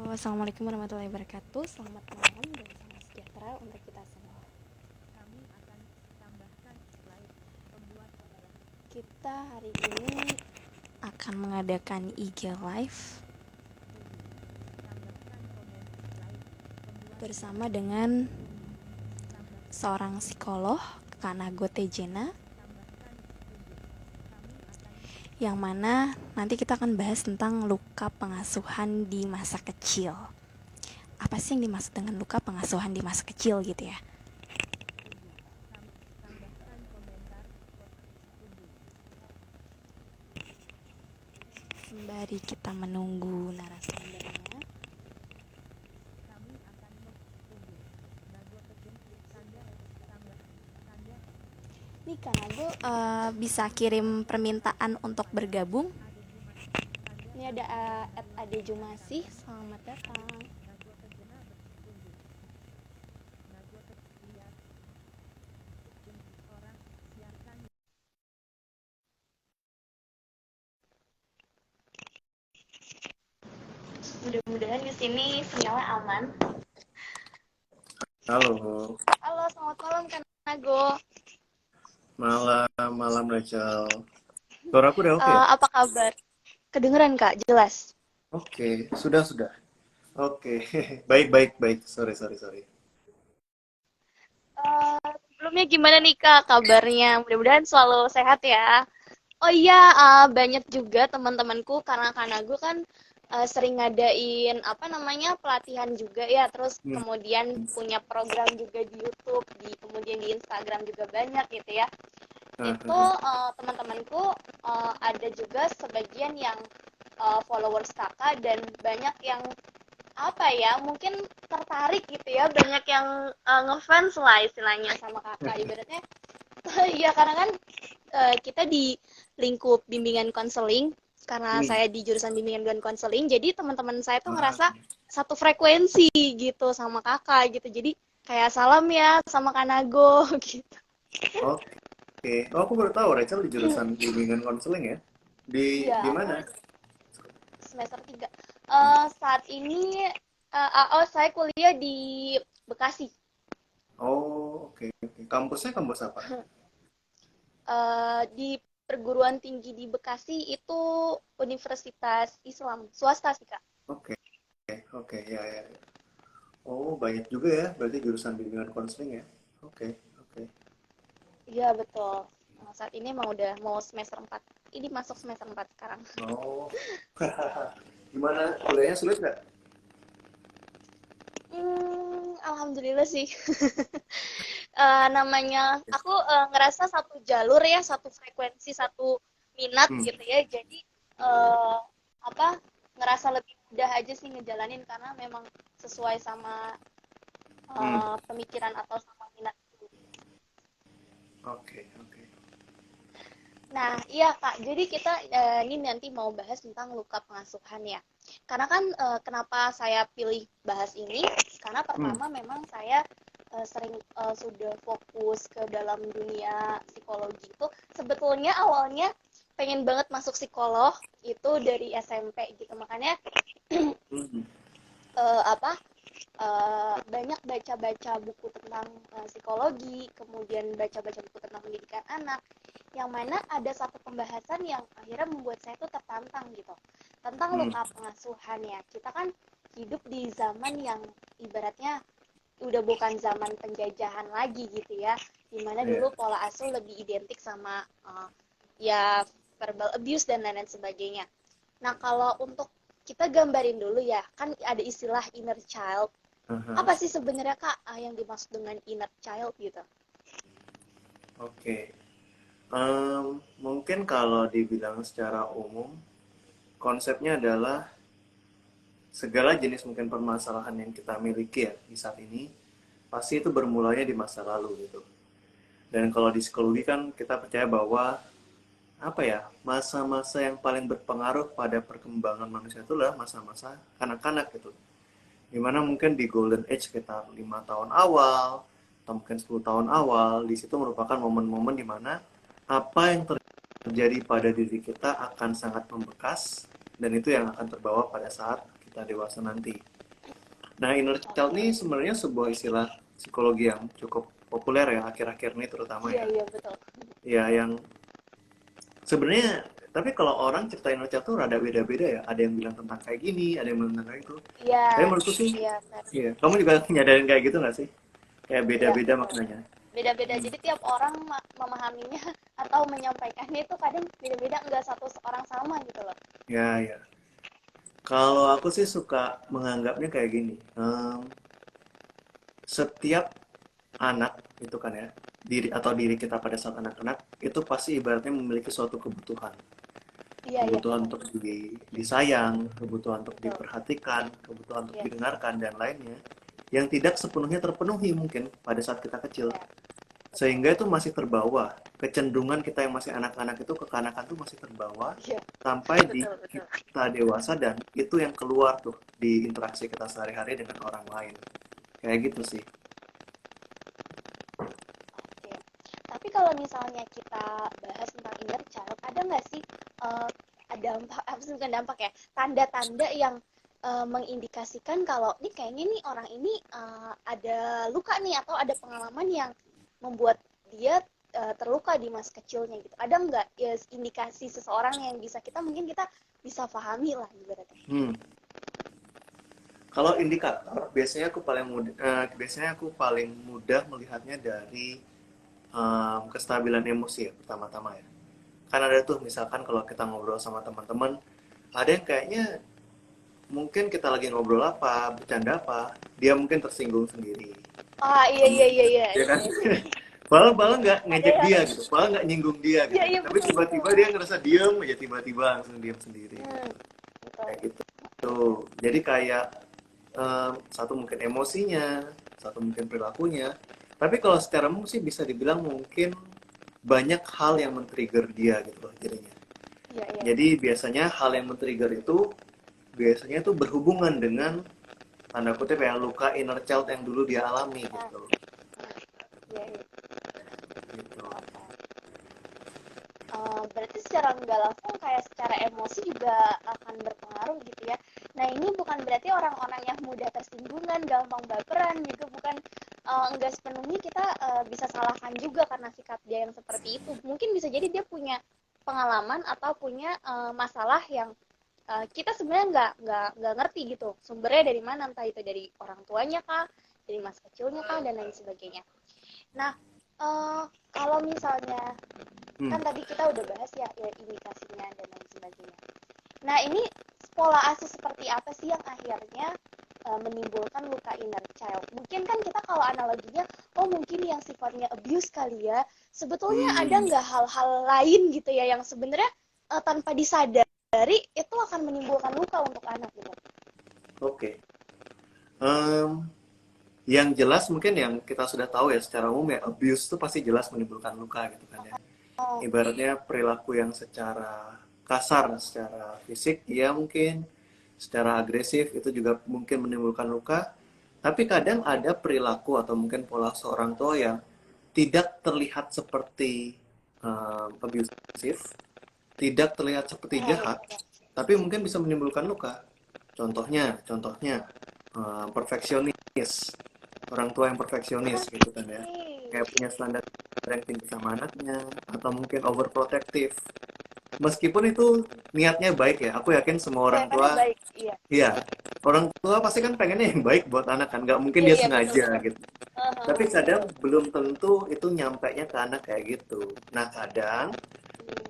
Assalamualaikum warahmatullahi wabarakatuh. Selamat malam dan salam sejahtera untuk kita semua. Kami akan tambahkan slide pembuat. Kita hari ini akan mengadakan IG Live bersama dengan seorang psikolog, Kak Nago Tejena, yang mana nanti kita akan bahas tentang luka pengasuhan di masa kecil. Apa sih yang dimaksud dengan luka pengasuhan di masa kecil gitu ya? Sembari kita menunggu narasumbernya, nih Kak Nago bisa kirim permintaan untuk bergabung. Ini ada Ade Jumasih, selamat datang. Mudah-mudahan di sini sinyalnya aman. Halo, Halo, selamat malam Kak Nago. malam Rachel. Suara aku udah oke ya? Apa kabar? Kedengeran Kak, jelas. Oke, sudah. Oke, baik. Sorry. Sebelumnya gimana nih Kak kabarnya? Mudah-mudahan selalu sehat ya. Oh iya, banyak juga teman-temanku karena Kanago kan sering ngadain apa namanya pelatihan juga ya, terus Hmm. kemudian punya program juga di YouTube, kemudian di Instagram juga banyak gitu ya. Itu Aha. teman-temanku ada juga sebagian yang followers kakak dan banyak yang apa ya mungkin tertarik gitu ya, banyak yang ngefans lah istilahnya sama kakak ibaratnya. Iya karena kan kita di lingkup bimbingan konseling, karena Hmm. saya di jurusan bimbingan dan konseling, jadi teman-teman saya tuh Ah, ngerasa satu frekuensi gitu sama kakak gitu, jadi kayak salam ya sama Kanago gitu. oke. Oh, aku baru tahu Rachel di jurusan bimbingan konseling ya. Iya, Di aku mana? semester 3. Hmm. Saat ini saya kuliah di Bekasi. Oh, oke. Kampusnya kampus apa? Di perguruan tinggi di Bekasi itu Universitas Islam, swasta sih Kak. Oke, ya. Oh, banyak juga ya, berarti jurusan bimbingan konseling ya. Oke. Iya betul. Saat ini emang udah mau semester 4. Ini masuk semester 4 sekarang. Oh, gimana? Kuliahnya sulit nggak? Alhamdulillah sih. Namanya aku ngerasa satu jalur ya, satu frekuensi, satu minat Hmm. gitu ya. Jadi eh, apa ngerasa lebih mudah aja sih ngejalanin karena memang sesuai sama Hmm. pemikiran atau sama minat. Oke. Nah, iya Kak. Jadi kita ini nanti mau bahas tentang luka pengasuhan ya. Karena kan kenapa saya pilih bahas ini? Karena Hmm. pertama memang saya sering sudah fokus ke dalam dunia psikologi itu. Sebetulnya awalnya pengen banget masuk psikolog itu dari SMP gitu. Makanya Hmm. apa banyak baca-baca buku tentang psikologi, kemudian baca-baca buku tentang pendidikan anak, yang mana ada satu pembahasan yang akhirnya membuat saya tuh tertantang gitu, tentang Hmm. luka pengasuhan ya. Kita kan hidup di zaman yang ibaratnya udah bukan zaman penjajahan lagi gitu ya, dimana Iya. dulu pola asuh lebih identik sama ya verbal abuse dan lain-lain sebagainya. Nah kalau untuk kita gambarin dulu ya, kan ada istilah inner child. Aha. Apa sih sebenarnya Kak yang dimaksud dengan inner child gitu? Oke. Mungkin kalau dibilang secara umum, konsepnya adalah segala jenis mungkin permasalahan yang kita miliki ya di saat ini, pasti itu bermulanya di masa lalu gitu. Dan kalau di psikologi kan kita percaya bahwa apa ya, masa-masa yang paling berpengaruh pada perkembangan manusia itulah masa-masa kanak-kanak gitu. Dimana mungkin di golden age sekitar 5 tahun awal atau mungkin 10 tahun awal, di situ merupakan momen-momen dimana apa yang terjadi pada diri kita akan sangat membekas dan itu yang akan terbawa pada saat kita dewasa nanti. Nah, inner child Oke. ini sebenarnya sebuah istilah psikologi yang cukup populer ya akhir-akhir ini terutama Iya, ya. iya, betul. Ya, yang sebenarnya tapi kalau orang cerita inner child tuh rada beda-beda ya. Ada yang bilang tentang kayak gini, ada yang bilang tentang kayak itu. Iya, Tapi menurutku sih, iya, Fer. iya. Kamu juga nyadarin kayak gitu nggak sih? Kayak Iya, beda-beda betul. maknanya. Beda-beda. Hmm. Jadi tiap orang memahaminya atau menyampaikannya itu kadang beda-beda, nggak satu orang sama gitu loh. Ya, ya. Kalau aku sih suka menganggapnya kayak gini. Setiap anak itu kan ya, diri kita pada saat anak-anak itu pasti ibaratnya memiliki suatu kebutuhan. Iya, iya, Kebutuhan betul. untuk disayang, kebutuhan untuk Betul. diperhatikan, kebutuhan untuk Yes. didengarkan dan lainnya yang tidak sepenuhnya terpenuhi mungkin pada saat kita kecil. Iya, betul. Sehingga itu masih terbawa. Kecenderungan kita yang masih anak-anak itu kekanakan tuh masih terbawa Iya, sampai di betul, betul. kita dewasa dan itu yang keluar tuh di interaksi kita sehari-hari dengan orang lain. Kayak gitu sih. Oke. Tapi kalau misalnya kita bahas tentang inner child, ada nggak sih dampak, apa sih, bukan dampak ya, tanda-tanda yang mengindikasikan kalau ini kayaknya nih orang ini ada luka nih atau ada pengalaman yang membuat dia terluka di masa kecilnya gitu. Ada nggak ya indikasi seseorang yang bisa mungkin kita bisa pahami lah ibaratnya. Hmm. Kalau indikator, biasanya aku paling mudah melihatnya dari kestabilan emosi ya pertama-tama ya. Kan ada tuh misalkan kalau kita ngobrol sama teman-teman, ada yang kayaknya mungkin kita lagi ngobrol apa, bercanda apa, dia mungkin tersinggung sendiri. Ah, iya, iya, iya, iya, Ya iya, kan? iya. Malah nggak Ada ngejek yang, dia gitu, malah nggak nyinggung dia iya, gitu. iya, Tapi betul, betul. tiba-tiba dia ngerasa diem aja, tiba-tiba langsung diem sendiri. Hmm, betul. Kayak gitu. Tuh, jadi kayak satu mungkin emosinya, satu mungkin perilakunya. Tapi kalau secara umum sih bisa dibilang mungkin banyak hal yang men-trigger dia gitu loh jadinya. Iya, iya. Jadi biasanya hal yang men-trigger itu biasanya tuh berhubungan dengan tanda kutip ya luka inner child yang dulu dia alami Ah, gitu. iya, iya. Gitu. Oke. Berarti secara nggak langsung kayak secara emosi juga akan berpengaruh gitu ya. Nah ini bukan berarti orang-orang yang mudah tersinggungan, gampang baperan juga bukan, nggak sepenuhnya kita bisa salahkan juga karena sikap dia yang seperti itu. Mungkin bisa jadi dia punya pengalaman atau punya masalah yang kita sebenarnya nggak ngerti gitu sumbernya dari mana, entah itu dari orang tuanya kah, dari masa kecilnya kah, dan lain sebagainya. Nah, eh, kalau misalnya Hmm. kan tadi kita udah bahas ya, ya indikasinya dan lain sebagainya. Nah ini pola asuh seperti apa sih yang akhirnya menimbulkan luka inner child? Mungkin kan kita kalau analoginya, oh mungkin yang sifatnya abuse kali ya. Sebetulnya ada Hmm. nggak hal-hal lain gitu ya yang sebenarnya tanpa disadari itu akan menimbulkan luka untuk anak gitu. Oke. Em, yang jelas mungkin yang kita sudah tahu ya secara umum ya abuse itu pasti jelas menimbulkan luka gitu kan ya. Oh, Ibaratnya perilaku yang secara kasar, secara fisik, ya mungkin secara agresif itu juga mungkin menimbulkan luka. Tapi kadang ada perilaku atau mungkin pola seorang tua yang tidak terlihat seperti abusive, tidak terlihat seperti iya, iya, jahat, tapi mungkin bisa menimbulkan luka. Contohnya perfeksionis, orang tua yang iya. perfeksionis gitu kan ya, Oke. kayak punya standar yang tinggi sama anaknya, atau mungkin overprotective. Meskipun itu niatnya baik ya, aku yakin semua orang Kelihatannya tua, baik, iya. iya, orang tua pasti kan pengennya yang baik buat anak kan, nggak mungkin Iya, dia iya, betul, sengaja betul. gitu. Tapi kadang Betul. belum tentu itu nyampainya ke anak kayak gitu. Nah kadang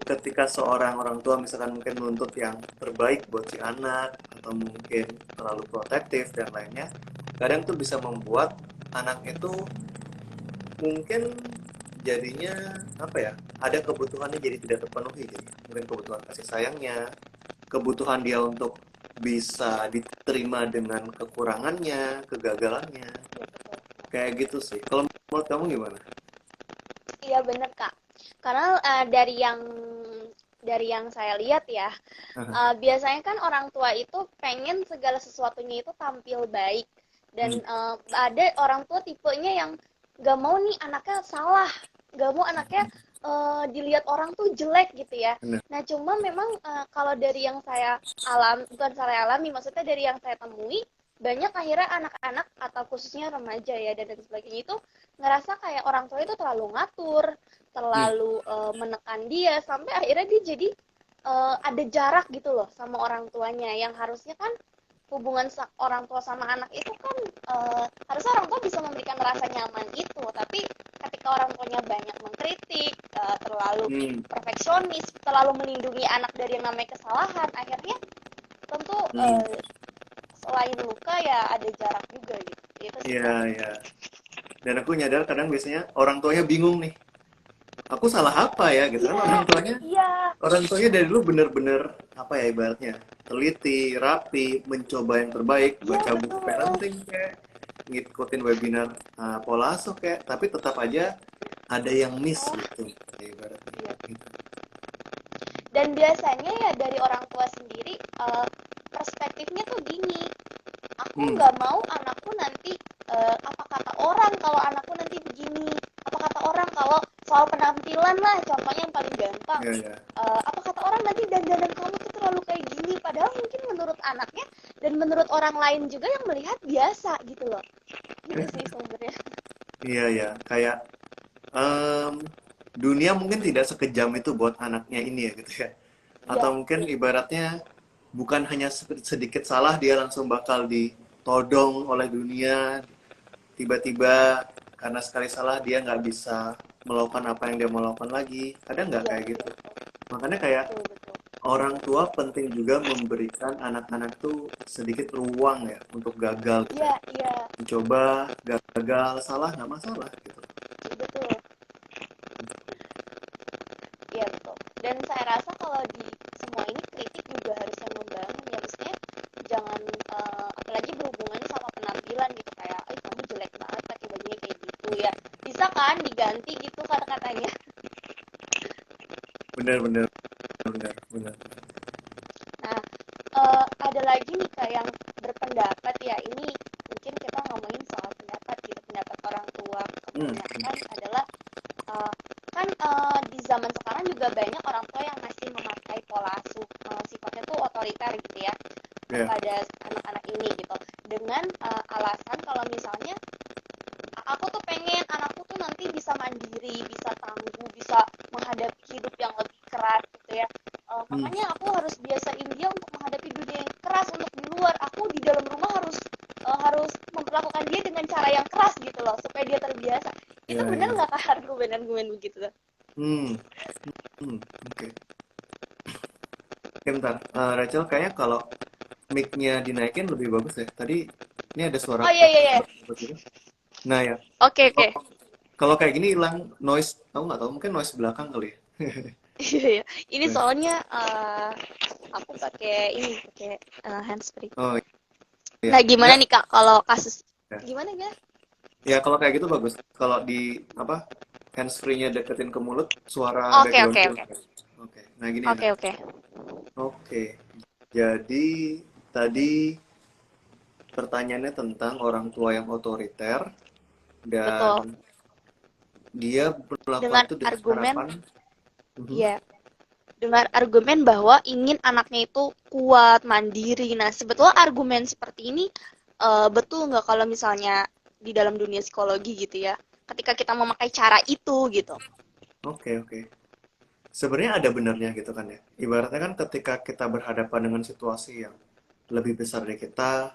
ketika seorang orang tua misalkan mungkin menuntut yang terbaik buat si anak atau mungkin terlalu protektif dan lainnya, kadang tuh bisa membuat anak itu mungkin jadinya apa ya, ada kebutuhannya jadi tidak terpenuhi, jadi mungkin kebutuhan kasih sayangnya, kebutuhan dia untuk bisa diterima dengan kekurangannya, kegagalannya, Iya, betul. kayak gitu sih. Kalau menurut kamu gimana? Iya bener Kak. Karena dari yang saya lihat ya, biasanya kan orang tua itu pengen segala sesuatunya itu tampil baik, dan Hmm, ada orang tua tipenya yang gak mau nih anaknya salah, gak mau anaknya dilihat orang tuh jelek gitu ya. benar. Nah cuma memang kalau dari yang saya bukan saya alami, maksudnya dari yang saya temui, banyak akhirnya anak-anak atau khususnya remaja ya dan sebagainya itu ngerasa kayak orang tua itu terlalu ngatur, Hmm. terlalu menekan dia sampai akhirnya dia jadi ada jarak gitu loh sama orang tuanya yang harusnya kan hubungan orang tua sama anak itu kan harusnya orang tua bisa memberikan rasa nyaman itu, tapi ketika orang tuanya banyak mengkritik, terlalu Hmm. perfeksionis, terlalu melindungi anak dari yang namanya kesalahan, akhirnya tentu Hmm. selain luka ya ada jarak juga gitu. Itu sih Iya, Kak. iya. Dan aku nyadar kadang biasanya orang tuanya bingung nih. Aku salah apa ya gitu kan, Iya, iya, orang tuanya dari dulu bener-bener apa ya ibaratnya teliti, rapi, mencoba yang terbaik, iya baca buku betul. parenting kayak ngikutin webinar pola asuh kayak, tapi tetap aja ada yang miss Salah. gitu kayak ibaratnya Iya. gitu. Dan biasanya ya dari orang tua sendiri perspektifnya tuh gini, aku Hmm. nggak mau anakku nanti apa kata orang kalau anakku nanti begini, apa kata orang kalau soal penampilan lah contohnya yang paling gampang. Ya, ya. Apa kata orang nanti dandanan kamu tuh terlalu kayak gini, padahal mungkin menurut anaknya dan menurut orang lain juga yang melihat biasa gitu loh, gitu sih sebenarnya. Iya, ya, kayak em, dunia mungkin tidak sekejam itu buat anaknya ini ya gitu ya. Atau Iya, mungkin ibaratnya bukan hanya sedikit salah dia langsung bakal ditodong oleh dunia, tiba-tiba karena sekali salah dia nggak bisa melakukan apa yang dia mau lakukan lagi. Ada nggak iya, kayak iya, gitu? Makanya kayak betul betul. orang tua penting juga memberikan anak-anak tuh sedikit ruang ya untuk gagal gitu Iya, ya. iya, Mencoba, gagal, salah nggak masalah gitu. betul. Iya betul. Dan saya rasa kalau di semua ini kritik juga harus yang membangun ya, maksudnya jangan apalagi berhubungannya sama penampilan gitu kayak, kamu jelek banget pakai bajunya kayak gitu ya. Bisa kan diganti gitu kata-katanya. Bener, bener, bener, bener. Nah, ada lagi nih Kak yang berpendapat ya, ini mungkin kita ngomongin soal pendapat gitu, pendapat orang tua Hmm. kebanyakan adalah eh, kan di zaman sekarang juga banyak orang tua yang masih memakai pola asuh sifatnya tuh otoriter gitu ya Ya. kepada anak-anak ini gitu dengan alasan kalau misalnya aku tuh pengen anakku tuh nanti bisa mandiri, bisa tangguh, bisa menghadapi hidup yang lebih keras gitu ya. Hmm. Makanya aku harus biasain dia untuk menghadapi dunia yang keras untuk di luar. Aku di dalam rumah harus memperlakukan dia dengan cara yang keras gitu loh supaya dia terbiasa. Itu Ya, benar ya. nggak Kak argumen-argumen begitu tuh? Hmm. Hmm. Oke. Oke, bentar. Rachel, kayaknya kalau mic-nya dinaikin lebih bagus ya. Tadi ini ada suara Oh iya iya iya. gitu. Nah ya, Oke kalau oke. kalau kayak gini hilang noise, tahu nggak tahu mungkin noise belakang kali ya. Iya iya. Ini Noise. soalnya aku pakai handsfree. Oh iya, Nah, gimana nggak nih Kak kalau kasus ya. gimana ya? Ya kalau kayak gitu bagus. Kalau di apa handsfree-nya deketin ke mulut, suara Oke background oke tuh. oke. Oke, nah gini enak. Oke oke. Oke, jadi tadi pertanyaannya tentang orang tua yang otoriter dan Betul. dia melakukan Dengan itu dengan argumen harapan. Mhm. ya, dengan argumen bahwa ingin anaknya itu kuat, mandiri. Nah, sebetulnya argumen seperti ini betul nggak kalau misalnya di dalam dunia psikologi gitu ya. Ketika kita memakai cara itu gitu. Oke, oke. Sebenarnya ada benarnya gitu kan ya. Ibaratnya kan ketika kita berhadapan dengan situasi yang lebih besar dari kita,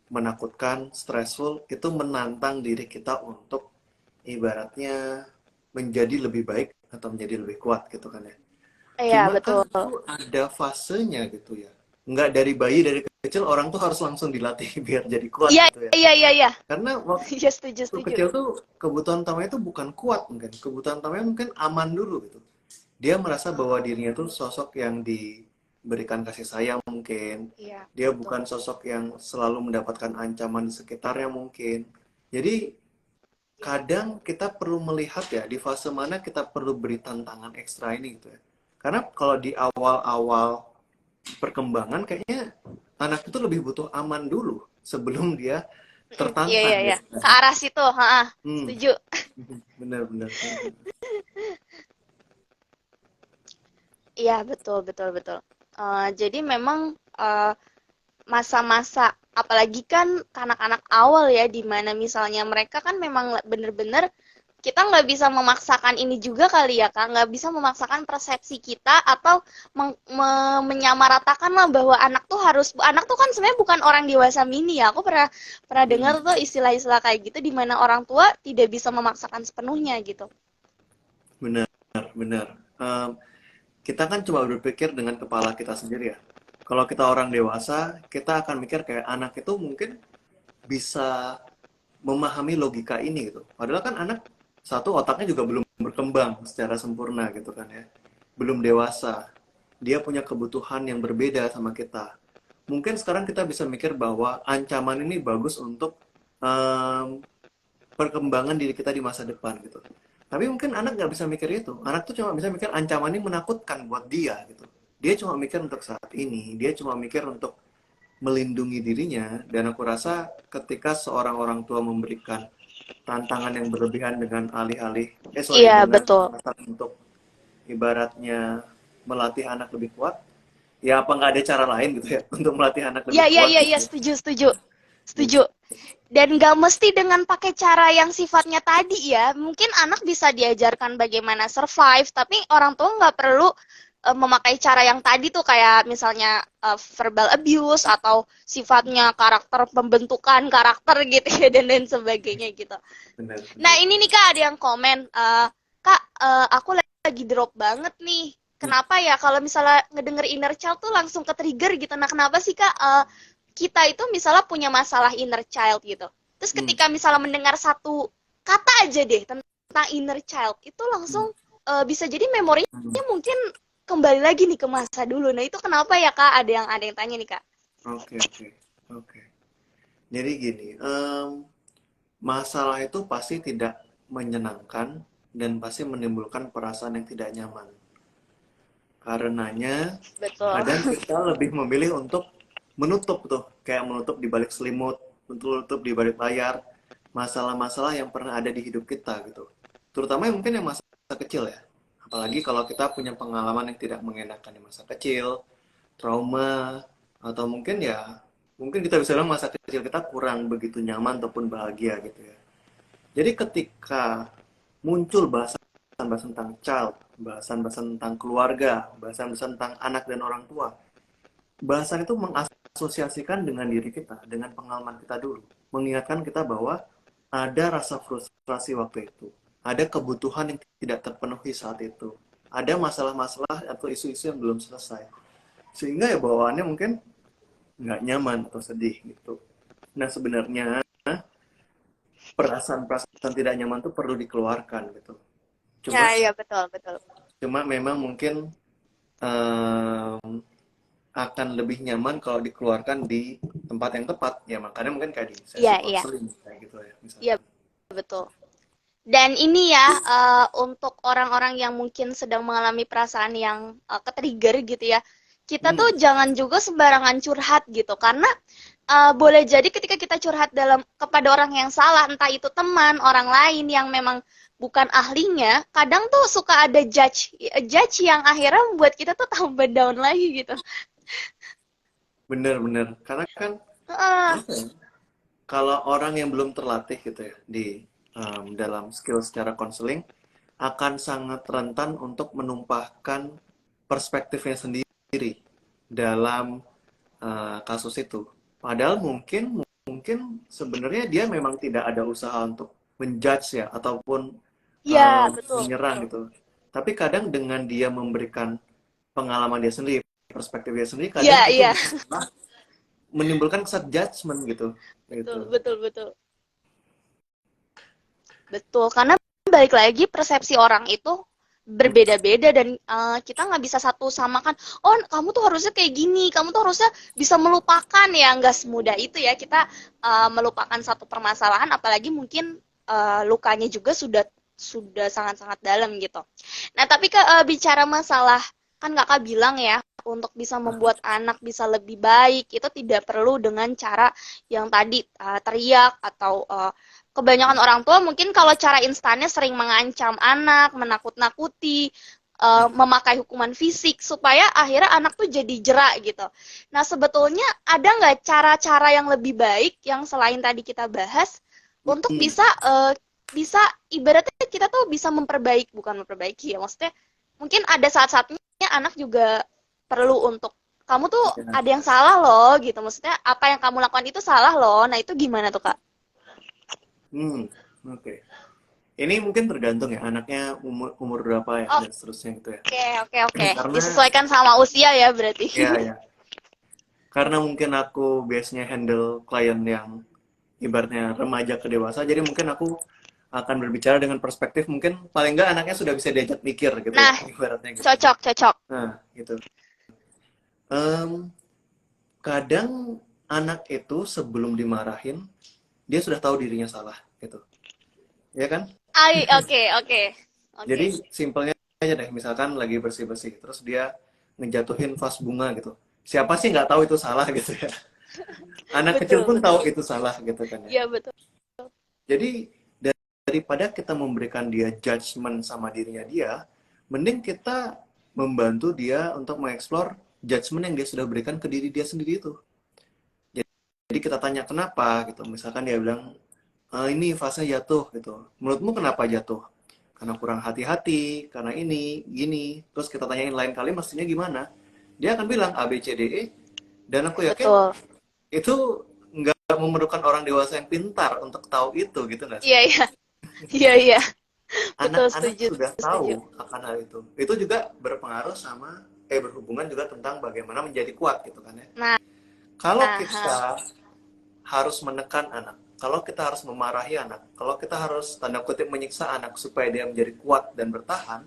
menakutkan, stressful, itu menantang diri kita untuk ibaratnya menjadi lebih baik atau menjadi lebih kuat gitu kan ya. Iya, Cuma kan betul. itu ada fasenya gitu ya. Nggak dari bayi dari kecil orang tuh harus langsung dilatih biar jadi kuat Iya, gitu ya. iya, iya, iya. Karena Iya, setuju, waktu setuju. kecil tuh kebutuhan utamanya tuh bukan kuat mungkin. Kebutuhan utamanya mungkin aman dulu gitu. Dia merasa bahwa dirinya tuh sosok yang diberikan kasih sayang mungkin. Iya, Dia betul. bukan sosok yang selalu mendapatkan ancaman di sekitarnya mungkin. Jadi kadang kita perlu melihat ya di fase mana kita perlu beri tantangan ekstra ini gitu ya. Karena kalau di awal-awal perkembangan kayaknya anak itu lebih butuh aman dulu sebelum dia Iya, tertantang iya, iya. gitu Ke kan. arah situ, heeh. Hmm, Setuju. benar-benar. Iya, betul, betul, betul. Jadi memang masa-masa apalagi kan anak-anak awal ya, di mana misalnya mereka kan memang bener-bener kita nggak bisa memaksakan ini juga kali ya Kak, nggak bisa memaksakan persepsi kita atau menyamaratakan lah bahwa anak tuh kan sebenarnya bukan orang dewasa mini ya. Aku pernah pernah Hmm, dengar tuh istilah-istilah kayak gitu di mana orang tua tidak bisa memaksakan sepenuhnya gitu. benar, benar. Em, kita kan cuma berpikir dengan kepala kita sendiri ya. Kalau kita orang dewasa, kita akan mikir kayak anak itu mungkin bisa memahami logika ini gitu. Padahal kan anak satu otaknya juga belum berkembang secara sempurna gitu kan ya. Belum dewasa. Dia punya kebutuhan yang berbeda sama kita. Mungkin sekarang kita bisa mikir bahwa ancaman ini bagus untuk em, perkembangan diri kita di masa depan gitu. Tapi mungkin anak nggak bisa mikir itu. Anak tuh cuma bisa mikir ancaman ini menakutkan buat dia gitu. Dia cuma mikir untuk saat ini. Dia cuma mikir untuk melindungi dirinya. Dan aku rasa ketika seorang orang tua memberikan tantangan yang berlebihan dengan Iya, dengan betul. alasan untuk ibaratnya melatih anak lebih kuat, ya apa nggak ada cara lain gitu ya untuk melatih anak Iya, lebih iya, kuat iya, iya, gitu. setuju, setuju. Setuju. Gitu. Dan nggak mesti dengan pakai cara yang sifatnya tadi ya. Mungkin anak bisa diajarkan bagaimana survive, tapi orang tua nggak perlu memakai cara yang tadi tuh kayak misalnya verbal abuse atau sifatnya karakter pembentukan karakter gitu ya dan lain sebagainya gitu. Benar, Nah benar. ini nih Kak ada yang komen, Kak aku lagi drop banget nih. Hmm, Kenapa ya kalau misalnya ngedenger inner child tuh langsung ke trigger gitu. Nah kenapa sih Kak kita itu misalnya punya masalah inner child gitu. Terus hmm, ketika misalnya mendengar satu kata aja deh tentang inner child itu hmm, langsung bisa jadi memorinya hmm. mungkin kembali lagi nih ke masa dulu. Nah itu kenapa ya Kak? Ada yang tanya nih Kak. Oke, oke, oke. Jadi gini, masalah itu pasti tidak menyenangkan dan pasti menimbulkan perasaan yang tidak nyaman. Karenanya, Betul. kadang kita lebih memilih untuk menutup tuh, kayak menutup di balik selimut, menutup di balik layar, masalah-masalah yang pernah ada di hidup kita gitu. Terutama mungkin yang masa kecil ya. Apalagi kalau kita punya pengalaman yang tidak mengenakan di masa kecil, trauma, atau mungkin ya, mungkin kita bisa bilang masa kecil kita kurang begitu nyaman ataupun bahagia gitu ya. Jadi ketika muncul bahasan-bahasan tentang child, bahasan-bahasan tentang keluarga, bahasan-bahasan tentang anak dan orang tua, bahasan itu mengasosiasikan dengan diri kita, dengan pengalaman kita dulu. Mengingatkan kita bahwa ada rasa frustrasi waktu itu, ada kebutuhan yang tidak terpenuhi saat itu, ada masalah-masalah atau isu-isu yang belum selesai. Sehingga ya bawaannya mungkin nggak nyaman atau sedih gitu. Nah sebenarnya perasaan-perasaan tidak nyaman itu perlu dikeluarkan gitu. Ya, Cuma iya betul, betul. cuma memang mungkin em, akan lebih nyaman kalau dikeluarkan di tempat yang tepat. Ya makanya mungkin kayak di sesi Iya, iya. konseling kayak gitu ya Iya, misalnya. betul. Dan ini ya, untuk orang-orang yang mungkin sedang mengalami perasaan yang ke-trigger gitu ya, kita Hmm, tuh jangan juga sembarangan curhat gitu, karena boleh jadi ketika kita curhat kepada orang yang salah, entah itu teman, orang lain yang memang bukan ahlinya, kadang tuh suka ada judge yang akhirnya membuat kita tuh tambah down lagi gitu. bener-bener. Karena kan Heeh. apa ya? Kalau orang yang belum terlatih gitu ya di dalam skill secara konseling akan sangat rentan untuk menumpahkan perspektifnya sendiri dalam kasus itu. Padahal mungkin mungkin sebenarnya dia memang tidak ada usaha untuk menjudge ya ataupun Iya, betul, menyerang betul. gitu. Tapi kadang dengan dia memberikan pengalaman dia sendiri, perspektif dia sendiri, kadang Iya, itu iya. bisa menimbulkan kesan judgment gitu. Betul, Gitu. betul, betul. Betul, karena balik lagi persepsi orang itu Hmm, berbeda-beda dan kita nggak bisa satu samakan. Oh, kamu tuh harusnya kayak gini, kamu tuh harusnya bisa melupakan ya, nggak semudah itu ya kita melupakan satu permasalahan, apalagi mungkin lukanya juga sudah sangat-sangat dalam gitu. Nah, tapi bicara masalah kan kakak bilang ya, untuk bisa membuat anak bisa lebih baik itu tidak perlu dengan cara yang tadi teriak atau kebanyakan orang tua mungkin kalau cara instannya sering mengancam anak, menakut-nakuti, memakai hukuman fisik supaya akhirnya anak tuh jadi jerak gitu. Nah, sebetulnya ada nggak cara-cara yang lebih baik yang selain tadi kita bahas untuk Hmm, bisa ibaratnya kita tuh bisa bukan memperbaiki ya, maksudnya mungkin ada saat-saatnya anak juga perlu untuk kamu tuh ya. ada yang salah loh gitu, maksudnya apa yang kamu lakukan itu salah loh. Nah, itu gimana tuh, Kak? Hmm, oke. Ini mungkin tergantung ya anaknya umur umur berapa ya dan seterusnya gitu ya. Oke, oke, oke. Karena Disesuaikan sama usia ya berarti. ya ya, karena mungkin aku biasanya handle klien yang ibaratnya remaja ke dewasa, jadi mungkin aku akan berbicara dengan perspektif mungkin paling nggak anaknya sudah bisa diajak mikir gitu ya, Nah, ibaratnya gitu. cocok, cocok. Nah, gitu. Em, Kadang anak itu sebelum dimarahin dia sudah tahu dirinya salah gitu, ya kan? Oke, oke. Oke. Jadi simpelnya aja deh, misalkan lagi bersih-bersih, terus dia ngejatuhin vas bunga gitu. Siapa sih nggak tahu itu salah gitu ya? Anak kecil Betul, pun tahu betul. itu salah gitu kan ya. Iya, betul. Jadi daripada kita memberikan dia judgement sama dirinya dia, mending kita membantu dia untuk mengeksplor judgement yang dia sudah berikan ke diri dia sendiri itu. Jadi kita tanya kenapa gitu. Misalkan dia bilang, ini fase jatuh gitu. Menurutmu kenapa jatuh? Karena kurang hati-hati, karena ini, gini. Terus kita tanyain lain kali mestinya gimana. Dia akan bilang A, B, C, D, E. Dan aku yakin Betul. itu nggak memerlukan orang dewasa yang pintar untuk tahu itu gitu nggak sih? Iya, iya. Iya, iya. Betul, Anak-anak setuju, sudah setuju. tahu akan hal itu. Itu juga berpengaruh sama, berhubungan juga tentang bagaimana menjadi kuat gitu kan ya. Nah, Kalau nah, kita harus menekan anak, kalau kita harus memarahi anak, kalau kita harus tanda kutip menyiksa anak supaya dia menjadi kuat dan bertahan,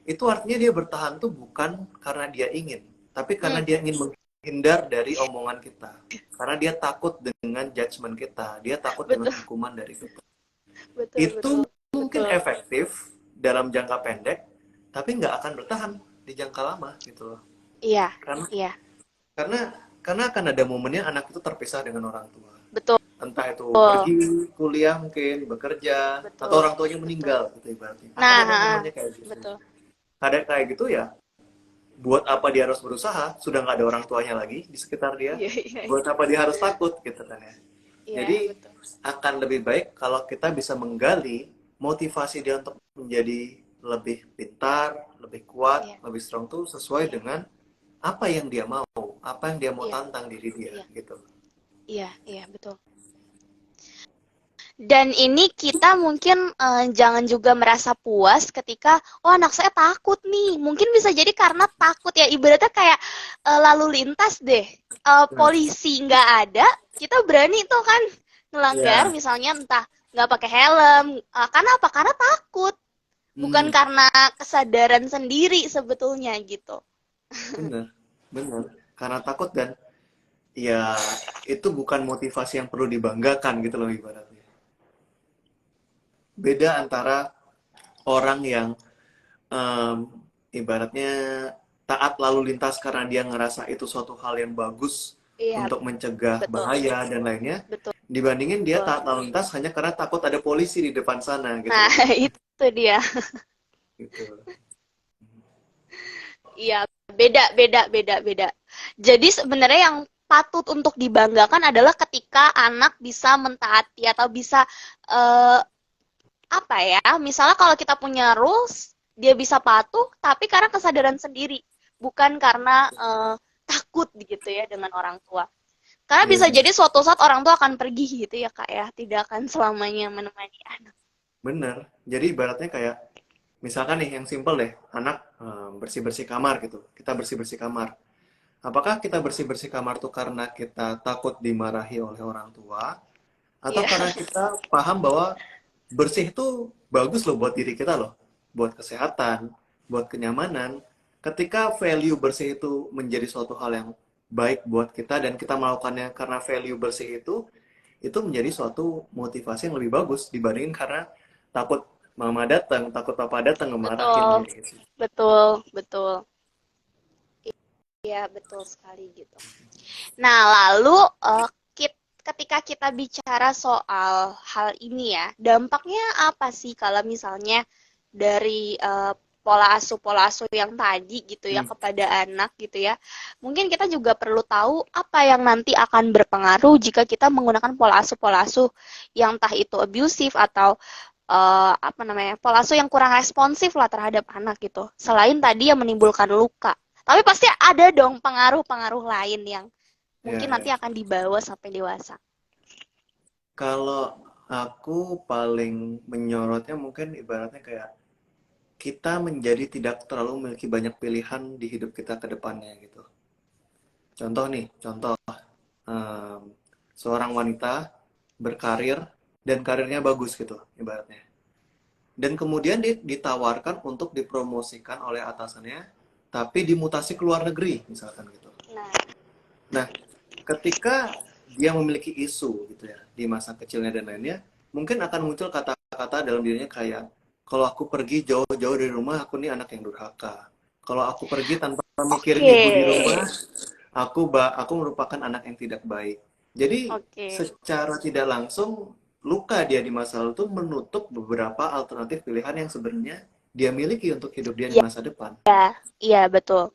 itu artinya dia bertahan tuh bukan karena dia ingin, tapi karena hmm, dia ingin menghindar dari omongan kita. Karena dia takut dengan judgement kita, dia takut dengan betul, hukuman dari kita. betul, betul, Itu mungkin betul. efektif dalam jangka pendek, tapi nggak akan bertahan di jangka lama gitu loh. Iya, Karena iya. karena karena akan ada momennya anak itu terpisah dengan orang tua. Betul, Entah itu pergi kuliah mungkin, bekerja, atau betul, orang tuanya betul. meninggal gitu ibaratnya. Akan Nah, ada momennya kayak gitu. betul. Ada kayak gitu ya, buat apa dia harus berusaha? Sudah nggak ada orang tuanya lagi di sekitar dia. Iya, iya, iya. Buat apa dia harus takut gitu kan ya. Iya, Jadi betul. akan lebih baik kalau kita bisa menggali motivasi dia untuk menjadi lebih pintar, lebih kuat, Iya, lebih strong tuh sesuai iya, dengan apa yang dia mau, apa yang dia mau iya, tantang diri dia iya, gitu. iya, iya, betul. Dan ini kita mungkin jangan juga merasa puas ketika, oh anak saya takut nih. Mungkin bisa jadi karena takut ya, ibaratnya kayak lalu lintas deh. Nah, Polisi nggak ada, kita berani tuh kan ngelanggar, ya, misalnya entah nggak pakai helm. Karena apa? Karena takut. Bukan hmm, karena kesadaran sendiri sebetulnya gitu. bener, bener. Karena takut dan ya itu bukan motivasi yang perlu dibanggakan gitu loh ibaratnya. Beda antara orang yang em, ibaratnya taat lalu lintas karena dia ngerasa itu suatu hal yang bagus Iya, untuk mencegah betul. bahaya dan lainnya, Betul. dibandingin dia taat lalu lintas hanya karena takut ada polisi di depan sana gitu Nah, loh. itu dia. Gitu. Iya, beda, beda, beda, beda. Jadi sebenarnya yang patut untuk dibanggakan adalah ketika anak bisa mentaati atau bisa eh, apa ya? Misalnya kalau kita punya rules, dia bisa patuh, tapi karena kesadaran sendiri, bukan karena takut gitu ya dengan orang tua. Karena Iya, bisa iya. jadi suatu saat orang tua akan pergi gitu ya kak ya, tidak akan selamanya menemani anak. Bener. Jadi ibaratnya kayak misalkan nih yang simple deh, anak bersih-bersih kamar gitu. Kita bersih-bersih kamar. Apakah kita bersih-bersih kamar tuh karena kita takut dimarahi oleh orang tua atau Iya, karena kita paham bahwa bersih itu bagus loh buat diri kita loh, buat kesehatan, buat kenyamanan. Ketika value bersih itu menjadi suatu hal yang baik buat kita dan kita melakukannya karena value bersih itu menjadi suatu motivasi yang lebih bagus dibandingin karena takut mama datang, takut papa datang ngemarahin betul, gitu. betul, betul. Iya, betul sekali gitu. Nah, lalu ketika kita bicara soal hal ini ya, dampaknya apa sih kalau misalnya dari pola asuh yang tadi gitu ya Hmm, kepada anak gitu ya. Mungkin kita juga perlu tahu apa yang nanti akan berpengaruh jika kita menggunakan pola asuh yang entah itu abusive atau apa namanya pola asuh yang kurang responsif lah terhadap anak gitu. Selain tadi yang menimbulkan luka, tapi pasti ada dong pengaruh-pengaruh lain yang ya, mungkin ya. nanti akan dibawa sampai dewasa. Kalau aku paling menyorotnya mungkin ibaratnya kayak kita menjadi tidak terlalu memiliki banyak pilihan di hidup kita ke depannya gitu. Contoh nih, contoh em, seorang wanita berkarir dan karirnya bagus gitu ibaratnya. Dan kemudian ditawarkan untuk dipromosikan oleh atasannya, tapi dimutasi ke luar negeri misalkan gitu. Nah, Nah, ketika dia memiliki isu gitu ya di masa kecilnya dan lainnya, mungkin akan muncul kata-kata dalam dirinya kayak, kalau aku pergi jauh-jauh dari rumah, aku nih anak yang durhaka. Kalau aku pergi tanpa mikirin oke, ibu di rumah, aku merupakan anak yang tidak baik. Jadi oke, secara tidak langsung luka dia di masa lalu itu menutup beberapa alternatif pilihan yang sebenarnya dia miliki untuk hidup dia di iya, masa depan. iya betul,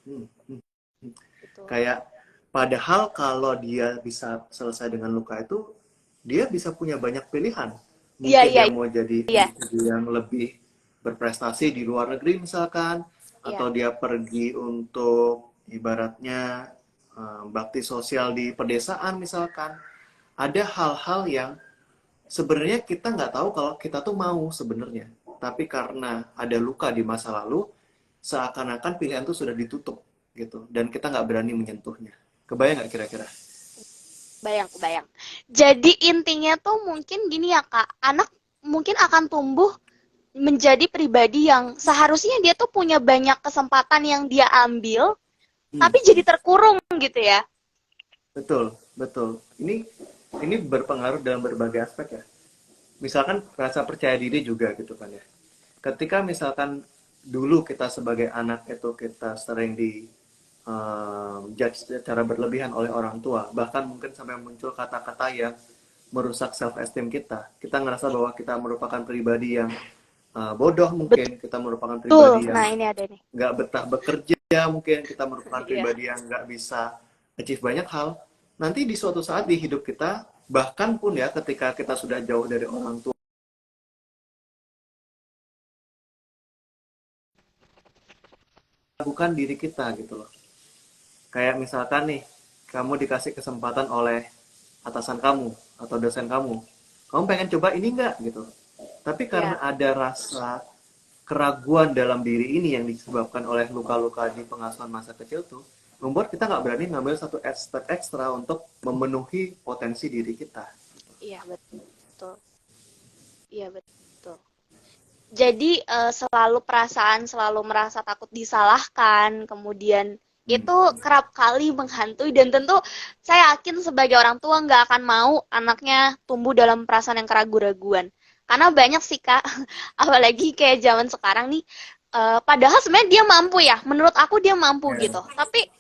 Hmm, hmm, hmm. betul. Kayak padahal kalau dia bisa selesai dengan luka itu, dia bisa punya banyak pilihan. Iya, Mungkin iya, dia mau jadi iya, individu yang lebih berprestasi di luar negeri misalkan, iya, atau dia pergi untuk ibaratnya bakti sosial di pedesaan misalkan. Ada hal-hal yang sebenarnya kita nggak tahu kalau kita tuh mau sebenarnya. Tapi karena ada luka di masa lalu, seakan-akan pilihan itu sudah ditutup gitu. Dan kita nggak berani menyentuhnya. Kebayang nggak kira-kira? bayang, bayang. Jadi intinya tuh mungkin gini ya Kak, anak mungkin akan tumbuh menjadi pribadi yang seharusnya dia tuh punya banyak kesempatan yang dia ambil, Hmm, tapi jadi terkurung gitu ya. betul, betul. Ini berpengaruh dalam berbagai aspek ya. Misalkan rasa percaya diri juga gitu kan ya. Ketika misalkan dulu kita sebagai anak itu kita sering di judge secara berlebihan oleh orang tua, bahkan mungkin sampai muncul kata-kata yang merusak self esteem kita. Kita ngerasa bahwa kita merupakan pribadi yang bodoh, mungkin kita merupakan Betul. pribadi yang Nah, ini ada nih. nggak betah bekerja, mungkin kita merupakan Iya. pribadi yang nggak bisa achieve banyak hal. Nanti di suatu saat di hidup kita, bahkan pun ya ketika kita sudah jauh dari orang tua, bukan diri kita gitu loh. Kayak misalkan nih, kamu dikasih kesempatan oleh atasan kamu atau dosen kamu. Kamu pengen coba ini nggak gitu. Tapi karena Iya. ada rasa keraguan dalam diri ini yang disebabkan oleh luka-luka di pengasuhan masa kecil tuh, membuat kita nggak berani ngambil satu step ekstra untuk memenuhi potensi diri kita. Iya, betul. Iya, betul. Jadi selalu perasaan selalu merasa takut disalahkan, kemudian Hmm. itu kerap kali menghantui dan tentu saya yakin sebagai orang tua nggak akan mau anaknya tumbuh dalam perasaan yang keraguan-raguan. Karena banyak sih Kak, apalagi kayak zaman sekarang nih, padahal sebenarnya dia mampu ya, menurut aku dia mampu Ya. gitu. Tapi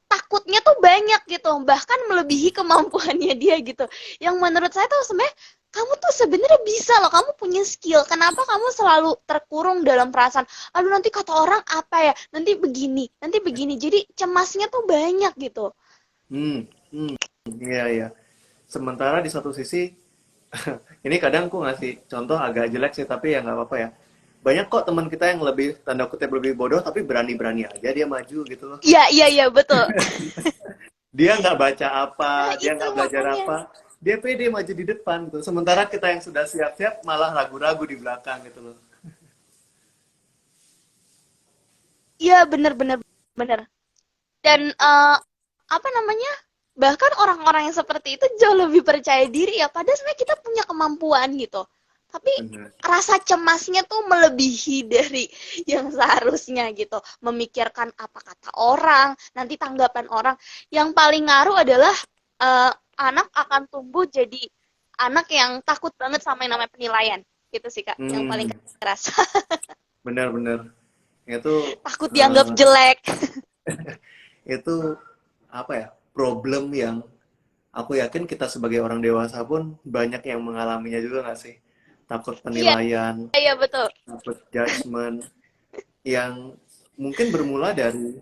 takutnya tuh banyak gitu, bahkan melebihi kemampuannya dia gitu. Yang menurut saya tuh sebenarnya kamu tuh sebenarnya bisa loh, kamu punya skill. Kenapa kamu selalu terkurung dalam perasaan, aduh nanti kata orang apa ya, nanti begini, nanti begini. Jadi cemasnya tuh banyak gitu. Hmm. Hmm. Iya, iya. Sementara di satu sisi, ini kadang aku ngasih contoh agak jelek sih, tapi ya nggak apa-apa ya. Banyak kok teman kita yang lebih, tanda kutip lebih bodoh, tapi berani-berani aja dia maju gitu loh. Iya, iya, iya, betul. Dia nggak baca apa, Nah, dia itu nggak belajar makanya. apa, dia pede maju di depan tuh. Sementara kita yang sudah siap-siap malah ragu-ragu di belakang gitu loh. Iya, bener-bener bener. Dan apa namanya? Bahkan orang-orang yang seperti itu jauh lebih percaya diri ya. Padahal sebenarnya kita punya kemampuan gitu. Tapi Benar. rasa cemasnya tuh melebihi dari yang seharusnya gitu. Memikirkan apa kata orang, nanti tanggapan orang. Yang paling ngaruh adalah anak akan tumbuh jadi anak yang takut banget sama yang namanya penilaian. Gitu sih Kak, yang paling Hmm, kerasa. benar-benar. Itu Takut dianggap eh, jelek. itu apa ya? Problem yang aku yakin kita sebagai orang dewasa pun banyak yang mengalaminya juga nggak sih? Takut Iya, penilaian, iya betul. takut judgement. yang mungkin bermula dari,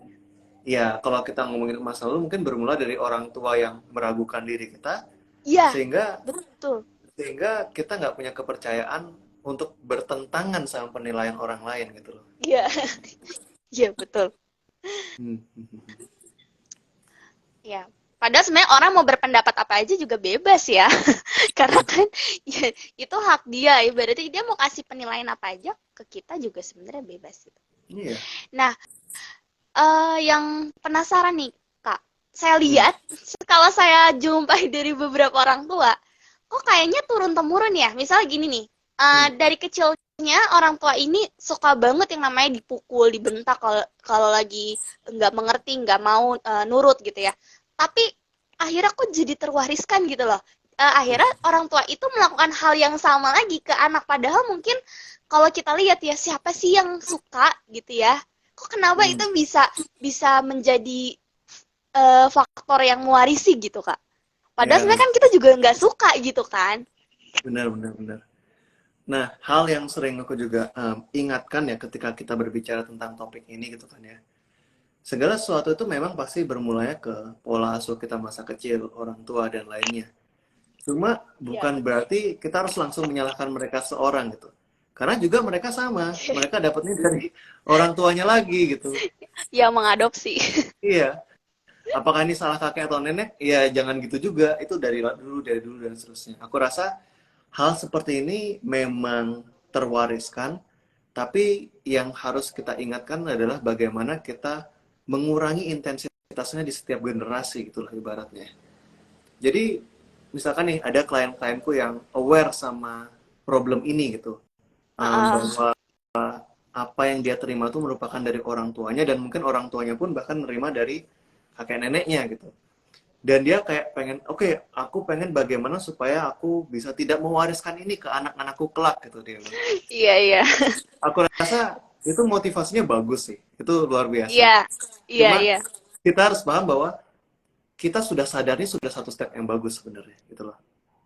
ya kalau kita ngomongin masa lalu mungkin bermula dari orang tua yang meragukan diri kita, Iya, sehingga betul. sehingga kita nggak punya kepercayaan untuk bertentangan sama penilaian orang lain gitu loh. Iya, iya betul. Hmm. Ya, padahal sebenarnya orang mau berpendapat apa aja juga bebas ya. Karena kan ya, itu hak dia. Ibaratnya dia mau kasih penilaian apa aja ke kita juga sebenarnya bebas gitu. Iya. Nah, yang penasaran nih, Kak. Saya Hmm. lihat kalau saya jumpai dari beberapa orang tua, kok kayaknya turun-temurun ya. Misalnya gini nih, Hmm. dari kecilnya orang tua ini suka banget yang namanya dipukul, dibentak kalau kalau lagi nggak mengerti, nggak mau nurut gitu ya. Tapi akhirnya kok jadi terwariskan gitu loh. Akhirnya orang tua itu melakukan hal yang sama lagi ke anak. Padahal mungkin kalau kita lihat ya siapa sih yang suka gitu ya. Kok kenapa Hmm. itu bisa bisa menjadi faktor yang mewarisi gitu Kak. Padahal Ya, sebenarnya kan kita juga nggak suka gitu kan. benar, benar, benar. Nah, hal yang sering aku juga ingatkan ya ketika kita berbicara tentang topik ini gitu kan ya. Segala sesuatu itu memang pasti bermulanya ke pola asuh kita masa kecil, orang tua dan lainnya. Cuma Iya, bukan betul. berarti kita harus langsung menyalahkan mereka seorang gitu. Karena juga mereka sama, mereka dapatnya dari orang tuanya lagi gitu. Ya mengadopsi. Iya, apakah ini salah kakek atau nenek? Ya jangan gitu juga, itu dari dulu dan seterusnya. Aku rasa hal seperti ini memang terwariskan, tapi yang harus kita ingatkan adalah bagaimana kita mengurangi intensitasnya di setiap generasi gitulah ibaratnya. Jadi misalkan nih ada klien-klienku yang aware sama problem ini gitu, Heeh. bahwa apa yang dia terima itu merupakan dari orang tuanya dan mungkin orang tuanya pun bahkan menerima dari kakek neneknya gitu. Dan dia kayak pengen, oke, aku pengen bagaimana supaya aku bisa tidak mewariskan ini ke anak-anakku kelak gitu dia bilang. Iya, iya. Aku rasa itu motivasinya bagus sih, itu luar biasa. Iya. Iya, Cuma iya. kita harus paham bahwa kita sudah sadarnya sudah satu step yang bagus sebenarnya gitu loh.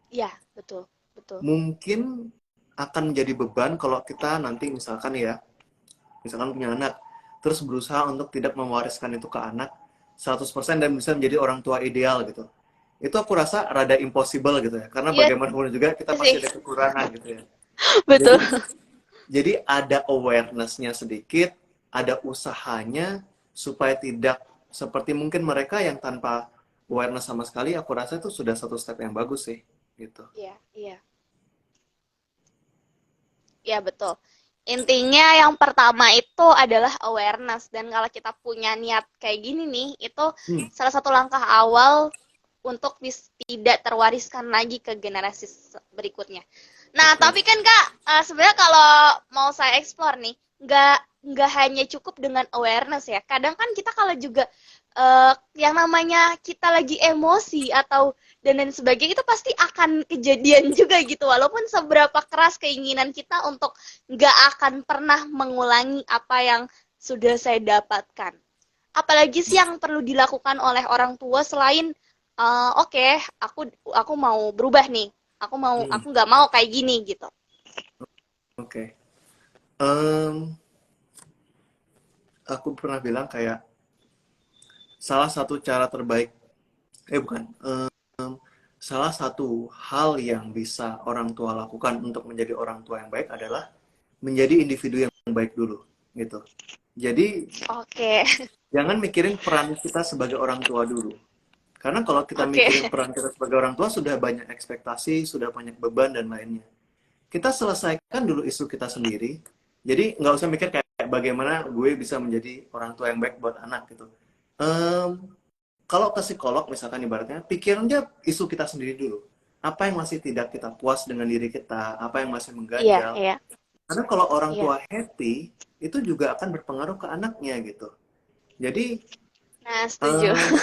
Iya, betul. Betul. Mungkin akan menjadi beban kalau kita nanti misalkan punya anak, terus berusaha untuk tidak mewariskan itu ke anak 100% dan bisa menjadi orang tua ideal gitu. Itu aku rasa rada impossible gitu ya, karena Iya bagaimanapun juga kita sih. pasti ada kekurangan gitu ya. Betul. Jadi jadi ada awareness-nya sedikit, ada usahanya supaya tidak seperti mungkin mereka yang tanpa awareness sama sekali, aku rasa itu sudah satu step yang bagus sih gitu. Iya, iya. Iya, betul. Intinya yang pertama itu adalah awareness dan kalau kita punya niat kayak gini nih, itu Hmm, salah satu langkah awal untuk tidak terwariskan lagi ke generasi berikutnya. Nah, betul. tapi kan Kak, sebenarnya kalau mau saya explore nih, nggak hanya cukup dengan awareness ya. Kadang kan kita kalau juga yang namanya kita lagi emosi atau dan lain sebagainya itu pasti akan kejadian juga gitu. Walaupun seberapa keras keinginan kita untuk nggak akan pernah mengulangi apa yang sudah saya dapatkan. Apalagi sih yang perlu dilakukan oleh orang tua selain oke, aku mau berubah nih. Hmm, Aku nggak mau kayak gini gitu. oke. Em, aku pernah bilang kayak salah satu cara terbaik, bukan, salah satu hal yang bisa orang tua lakukan untuk menjadi orang tua yang baik adalah menjadi individu yang baik dulu, gitu. Jadi Oke, jangan mikirin peran kita sebagai orang tua dulu. Karena kalau kita oke. mikirin peran kita sebagai orang tua sudah banyak ekspektasi, sudah banyak beban dan lainnya. Kita selesaikan dulu isu kita sendiri. Jadi nggak usah mikir kayak bagaimana gue bisa menjadi orang tua yang baik buat anak gitu. Em, Kalau ke psikolog misalkan ibaratnya, pikirin aja isu kita sendiri dulu. Apa yang masih tidak kita puas dengan diri kita, apa yang masih Iya, mengganjal. iya, Karena kalau orang iya. tua happy, itu juga akan berpengaruh ke anaknya gitu. Jadi, Nah, setuju. em,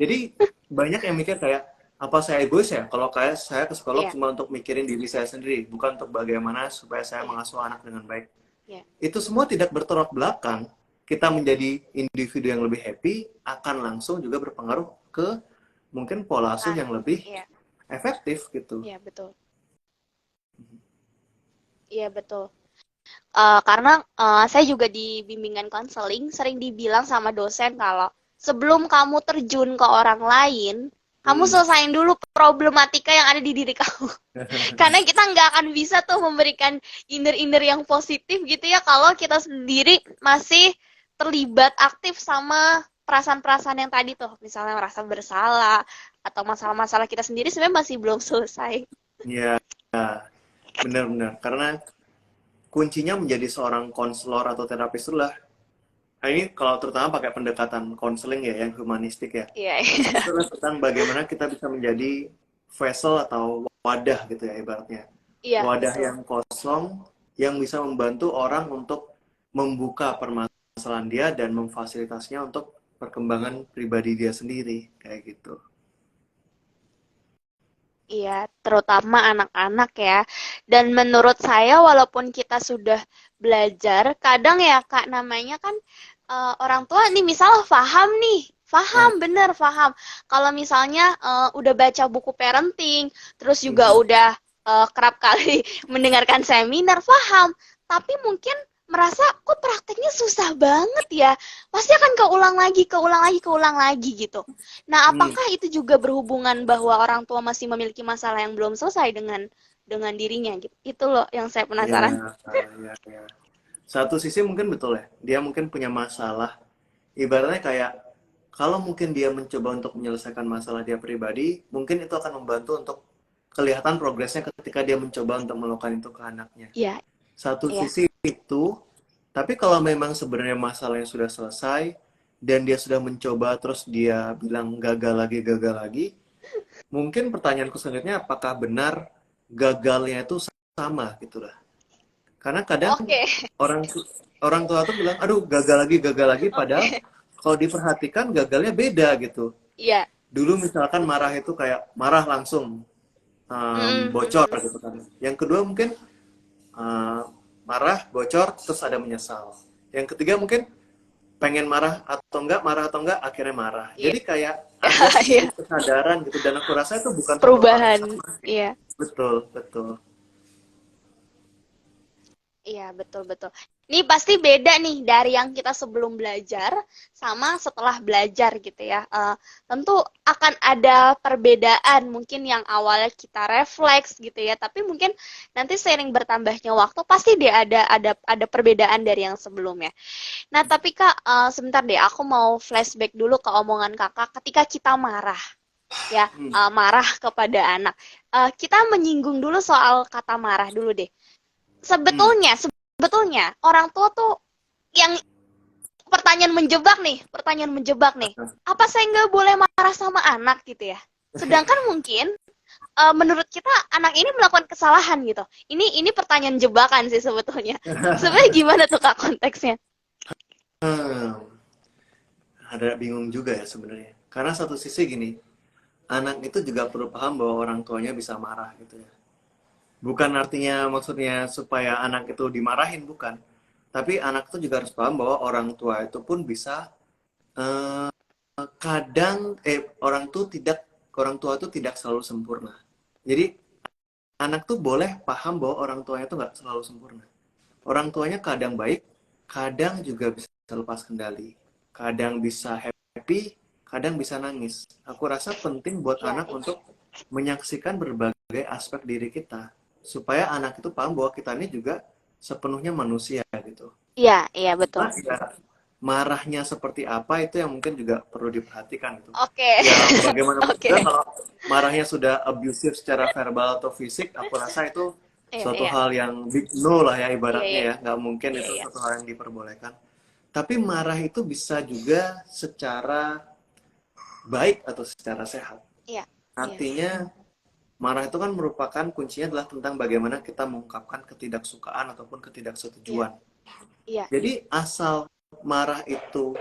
jadi banyak yang mikir kayak, apa saya egois ya? Kalau kayak saya ke psikolog Iya, cuma untuk mikirin diri saya sendiri, bukan untuk bagaimana supaya saya iya, mengasuh anak dengan baik. iya. Itu semua tidak bertolak belakang. Kita menjadi individu yang lebih happy akan langsung juga berpengaruh ke mungkin pola asuh Kan, yang lebih iya, efektif gitu. iya betul. Iya betul. Karena saya juga di bimbingan konseling sering dibilang sama dosen kalau sebelum kamu terjun ke orang lain, kamu Hmm. selesain dulu problematika yang ada di diri kamu. Karena kita nggak akan bisa tuh memberikan inner-inner yang positif gitu ya kalau kita sendiri masih terlibat aktif sama perasaan-perasaan yang tadi tuh, misalnya merasa bersalah atau masalah-masalah kita sendiri sebenarnya masih belum selesai. Ya, benar-benar. Karena kuncinya menjadi seorang konselor atau terapis itulah, nah ini kalau terutama pakai pendekatan konseling ya, yang humanistik ya, Iya, itulah tentang bagaimana kita bisa menjadi vessel atau wadah gitu ya ibaratnya. iya Wadah betul. yang kosong yang bisa membantu orang untuk membuka permasalahan dia dan memfasilitasinya untuk perkembangan pribadi dia sendiri kayak gitu. Iya, terutama anak-anak ya. Dan menurut saya, walaupun kita sudah belajar, kadang ya Kak, namanya kan orang tua nih, misal paham, Nah, bener, paham. Kalau misalnya udah baca buku parenting, terus juga mhm. udah kerap kali mendengarkan seminar, paham. Tapi mungkin merasa, kok prakteknya susah banget ya. Pasti akan keulang lagi gitu. Nah, Hmm. apakah itu juga berhubungan bahwa orang tua masih memiliki masalah yang belum selesai dengan dirinya gitu? Itu loh yang saya Ya, penasaran. ya, ya. Satu sisi mungkin betul ya, dia mungkin punya masalah. Ibaratnya kayak, kalau mungkin dia mencoba untuk menyelesaikan masalah dia pribadi, mungkin itu akan membantu untuk kelihatan progresnya ketika dia mencoba untuk melakukan itu ke anaknya. Iya, Satu iya. sisi itu, tapi kalau memang sebenarnya masalahnya sudah selesai, dan dia sudah mencoba, terus dia bilang gagal lagi, mungkin pertanyaanku selanjutnya, apakah benar gagalnya itu sama gitu lah. Karena kadang Oke, orang orang tua tuh bilang, aduh gagal lagi, padahal oke. kalau diperhatikan gagalnya beda gitu. Iya. Dulu misalkan marah itu kayak marah langsung Mm, bocor mm. gitu kan. Yang kedua mungkin um, marah bocor terus ada menyesal. Yang ketiga mungkin pengen marah atau enggak akhirnya marah. Iya, Jadi kayak ada iya. sedikit kesadaran gitu, dan aku rasa itu bukan satu hal yang Perubahan. sama sih. Iya. Betul, betul. Iya, betul-betul. Ini pasti beda nih dari yang kita sebelum belajar sama setelah belajar gitu ya. Tentu akan ada perbedaan mungkin yang awalnya kita refleks gitu ya, tapi mungkin nanti seiring bertambahnya waktu pasti dia ada perbedaan dari yang sebelumnya. Nah, tapi Kak, sebentar deh, aku mau flashback dulu ke omongan Kakak ketika kita marah ya, Hmm, marah kepada anak. Kita menyinggung dulu soal kata marah dulu deh. hmm. Sebetulnya orang tua tuh yang pertanyaan menjebak nih. Apa saya nggak boleh marah sama anak gitu ya? Sedangkan mungkin menurut kita anak ini melakukan kesalahan gitu. Ini pertanyaan jebakan sih sebetulnya. Sebenarnya gimana tuh Kak konteksnya? Hmm, ada bingung juga ya sebenarnya. Karena satu sisi gini, anak itu juga perlu paham bahwa orang tuanya bisa marah gitu ya. Bukan artinya maksudnya supaya anak itu dimarahin, bukan. Tapi anak itu juga harus paham bahwa orang tua itu pun bisa eh, kadang orang tua itu tidak selalu sempurna. Jadi anak tuh boleh paham bahwa orang tuanya itu nggak selalu sempurna. Orang tuanya kadang baik, kadang juga bisa lepas kendali, kadang bisa happy, kadang bisa nangis. Aku rasa penting buat Iya, anak untuk menyaksikan berbagai aspek diri kita, supaya anak itu paham bahwa kita ini juga sepenuhnya manusia gitu. iya, iya betul. Cuma ya, marahnya seperti apa itu yang mungkin juga perlu diperhatikan gitu. Oke, Ya bagaimanapun oke. juga kalau marahnya sudah abusive secara verbal atau fisik, aku rasa itu Iya, suatu iya, hal yang big no lah ya iya, ibaratnya iya, ya. Nggak mungkin iya, itu iya, suatu hal yang diperbolehkan. Tapi marah itu bisa juga secara baik atau secara sehat. iya, iya, Artinya marah itu kan merupakan kuncinya adalah tentang bagaimana kita mengungkapkan ketidaksukaan ataupun iya, ketidaksetujuan. iya, Jadi asal marah itu